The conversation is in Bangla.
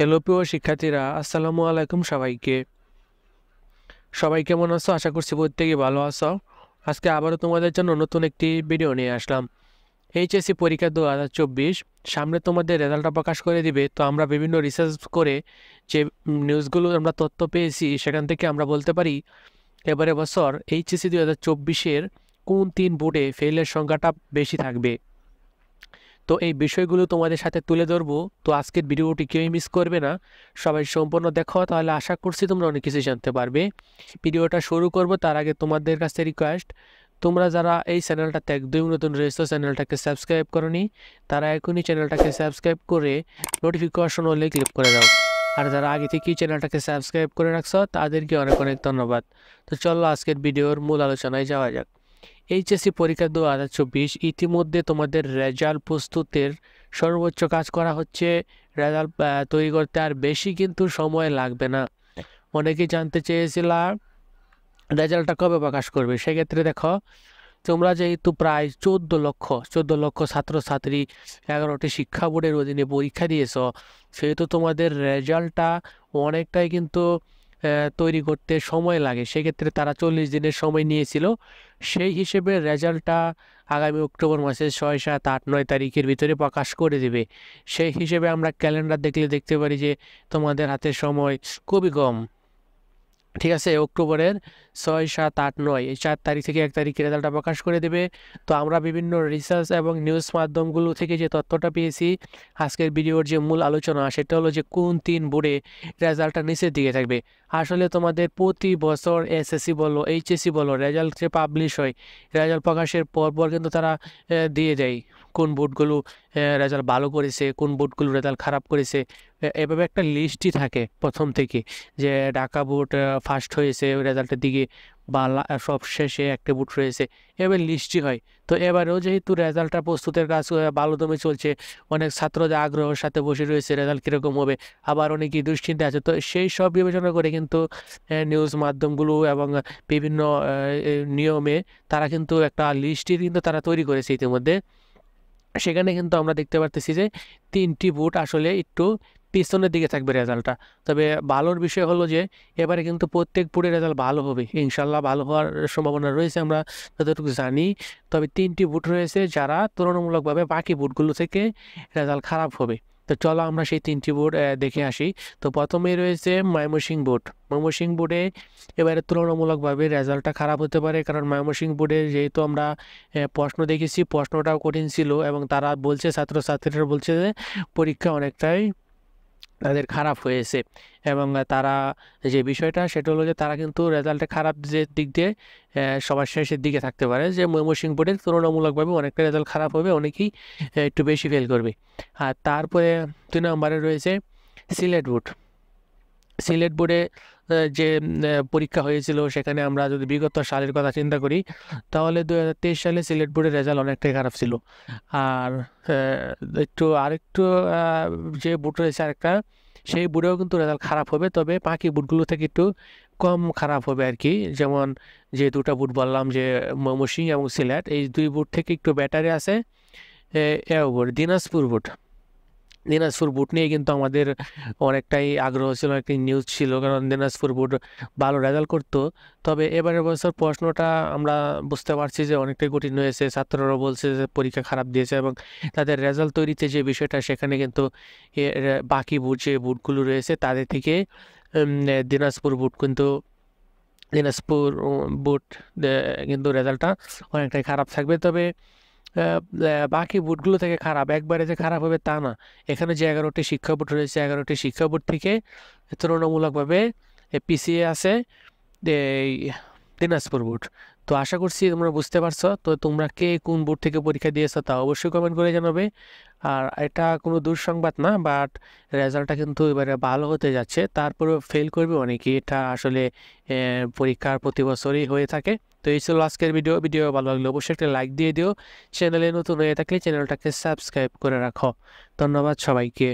হ্যালো প্রিয় শিক্ষার্থীরা, আসসালামু আলাইকুম সবাইকে। সবাই কেমন আছো? আশা করছি প্রত্যেকেই ভালো আছো। আজকে আবারও তোমাদের জন্য নতুন একটি ভিডিও নিয়ে আসলাম। এইচএসসি পরীক্ষা 2024 সামনে তোমাদের রেজাল্টটা প্রকাশ করে দিবে। তো আমরা বিভিন্ন রিসার্চ করে যে নিউজগুলো আমরা তথ্য পেয়েছি, সেখান থেকে আমরা বলতে পারি এবারে বছর এইচএসসি 2024-এর কোন 3 বোর্ডে ফেলের সংখ্যাটা বেশি থাকবে। তো এই বিষয়গুলো তোমাদের সাথে তুলে ধরবো। তো আজকের ভিডিওটি কেউই মিস করবে না, সবাই সম্পূর্ণ দেখো, তাহলে আশা করছি তোমরা অনেক কিছু জানতে পারবে। ভিডিওটা শুরু করব তার আগে তোমাদের কাছে রিকোয়েস্ট, তোমরা যারা এই চ্যানেলটাতে একদম নতুন রয়েছে, চ্যানেলটাকে সাবস্ক্রাইব করনি, তারা এখনই চ্যানেলটাকে সাবস্ক্রাইব করে নোটিফিকেশন হলে ক্লিক করে দাও। আর যারা আগে থেকেই চ্যানেলটাকে সাবস্ক্রাইব করে রাখছো তাদেরকে অনেক অনেক ধন্যবাদ। তো চলো আজকের ভিডিওর মূল আলোচনায় যাওয়া যাক। এইচএসসি পরীক্ষা 2024 ইতিমধ্যে তোমাদের রেজাল্ট প্রস্তুতের সর্বোচ্চ কাজ করা হচ্ছে। রেজাল্ট তৈরি করতে আর বেশি কিন্তু সময় লাগবে না। অনেকেই জানতে চেয়েছিলাম রেজাল্টটা কবে প্রকাশ করবে। সেক্ষেত্রে দেখো, তোমরা যেহেতু প্রায় 14 লক্ষ ছাত্রছাত্রী 11টি শিক্ষা বোর্ডের অধীনে পরীক্ষা দিয়েছ, সেহেতু তোমাদের রেজাল্টটা অনেকটাই কিন্তু তৈরি করতে সময় লাগে। সেক্ষেত্রে তারা 40 দিনের সময় নিয়েছিল। সেই হিসেবে রেজাল্টটা আগামী অক্টোবর মাসের 6, 7, 8, 9 তারিখের ভিতরে প্রকাশ করে দেবে। সেই হিসেবে আমরা ক্যালেন্ডার দেখলে দেখতে পারি যে তোমাদের হাতে সময় খুবই কম। ঠিক আছে, অক্টোবরের 6, 7, 8, 9 এই 4 তারিখ থেকে 1 তারিখে রেজাল্টটা প্রকাশ করে দেবে। তো আমরা বিভিন্ন রিসার্চ এবং নিউজ মাধ্যমগুলো থেকে যে তথ্যটা পেয়েছি, আজকের ভিডিওর যে মূল আলোচনা সেটা হলো যে কোন 3 বোর্ডে রেজাল্টটা নিচের দিকে থাকবে। আসলে তোমাদের প্রতি বছর এসএসসি বলো এইচএসসি বলো রেজাল্ট যে পাবলিশ হয়, রেজাল্ট প্রকাশের পর কিন্তু তারা দিয়ে দেয় কোন বোর্ডগুলো রেজাল্ট ভালো করেছে, কোন বোর্ডগুলো রেজাল্ট খারাপ করেছে। এভাবে একটা লিস্টই থাকে প্রথম থেকে, যে ঢাকা বোর্ড ফার্স্ট হয়েছে রেজাল্টের দিকে, বা সব শেষে একটা বোর্ড রয়েছে, এবার লিস্টই হয়। তো এবারেও যেহেতু রেজাল্টটা প্রস্তুতের কাজ ভালো দমে চলছে, অনেক ছাত্রদের আগ্রহের সাথে বসে রয়েছে রেজাল্ট কীরকম হবে, আবার অনেকেই দুশ্চিন্তা আছে। তো সেই সব বিবেচনা করে কিন্তু নিউজ মাধ্যমগুলো এবং বিভিন্ন নিয়মে তারা কিন্তু একটা লিস্টই কিন্তু তারা তৈরি করেছে ইতিমধ্যে। সেখানে কিন্তু আমরা দেখতে পারতেছি যে 3টি বোর্ড আসলে একটু পিছনের দিকে থাকবে রেজাল্টটা। তবে ভালোর বিষয় হলো যে এবারে কিন্তু প্রত্যেক বোর্ডের রেজাল্ট ভালো হবে, ইনশাল্লাহ ভালো হওয়ার সম্ভাবনা রয়েছে আমরা যতটুকু জানি। তবে 3টি বোর্ড রয়েছে যারা তুলনামূলকভাবে বাকি বোর্ডগুলো থেকে রেজাল্ট খারাপ হবে। তো চলো আমরা সেই 3টি বোর্ড দেখে আসি। তো প্রথমেই রয়েছে ময়মনসিংহ বোর্ড। ময়মনসিংহ বোর্ডে এবারে তুলনামূলকভাবে রেজাল্টটা খারাপ হতে পারে, কারণ ময়মনসিংহ বোর্ডে যেহেতু আমরা প্রশ্ন দেখেছি, প্রশ্নটাও কঠিন ছিল এবং তারা বলছে, ছাত্রছাত্রীরা বলছে যে পরীক্ষা অনেকটাই তাদের খারাপ হয়েছে। এবং তারা যে বিষয়টা সেটা হলো যে তারা কিন্তু রেজাল্টে খারাপ যে দিক দিয়ে সবার শেষের দিকে থাকতে পারে, যে ময়মনসিংহ বোর্ডের তুলনামূলকভাবে অনেকটা রেজাল্ট খারাপ হবে, অনেকেই একটু বেশি ফেল করবে। আর তারপরে 2 নম্বরে রয়েছে সিলেট বোর্ড। সিলেট বোর্ডে যে পরীক্ষা হয়েছিল, সেখানে আমরা যদি বিগত সালের কথা চিন্তা করি, তাহলে 2023 সালে সিলেট বোর্ডের রেজাল্ট অনেকটাই খারাপ ছিল। আর আরেকটু যে বোর্ড রয়েছে আরেকটা, সেই বোর্ডেও কিন্তু রেজাল্ট খারাপ হবে, তবে বাকি বোর্ডগুলো থেকে একটু কম খারাপ হবে আর কি। যেমন যে 2টা বোর্ড বললাম, যে ময়মনসিংহ এবং সিলেট, এই 2 বোর্ড থেকে একটু ব্যাটারে আছে বোর্ড। দিনাজপুর বোর্ড নিয়ে কিন্তু আমাদের অনেকটাই আগ্রহ ছিল, একটি নিউজ ছিল, কারণ দিনাজপুর বোর্ড ভালো রেজাল্ট করতো। তবে এবারের বছর প্রশ্নটা আমরা বুঝতে পারছি যে অনেকটাই কঠিন হয়েছে। ছাত্ররা বলছে যে পরীক্ষা খারাপ দিয়েছে এবং তাদের রেজাল্ট তৈরিতে যে বিষয়টা, সেখানে কিন্তু বাকি বোর্ড যে বোর্ডগুলো রয়েছে তাদের থেকে দিনাজপুর বোর্ড কিন্তু রেজাল্টটা অনেকটাই খারাপ থাকবে। তবে বাকি বোর্ডগুলো থেকে খারাপ একবারে যে খারাপ হবে তা না। এখানে যে 11টি শিক্ষা বোর্ড রয়েছে, 11টি শিক্ষা বোর্ড থেকে তুলনামূলকভাবে পিছিয়ে আছে এই দিনাজপুর বোর্ড। তো আশা করছি তোমরা বুঝতে পারছো। তো তোমরা কে কোন বোর্ড থেকে পরীক্ষা দিয়েছো তা অবশ্যই কমেন্ট করে জানাবে। আর এটা কোনো দুঃসংবাদ না, বাট রেজাল্টটা কিন্তু এবারে ভালো হতে যাচ্ছে। তারপরেও ফেল করবে অনেকেই, এটা আসলে পরীক্ষার প্রতি বছরই হয়ে থাকে। তো এই ছিল আজকের ভিডিও ভালো লাগলে অবশ্যই একটা লাইক দিয়ে দিও। চ্যানেলে নতুন হয়ে থাকলে চ্যানেলটাকে সাবস্ক্রাইব করে রাখো। ধন্যবাদ সবাইকে।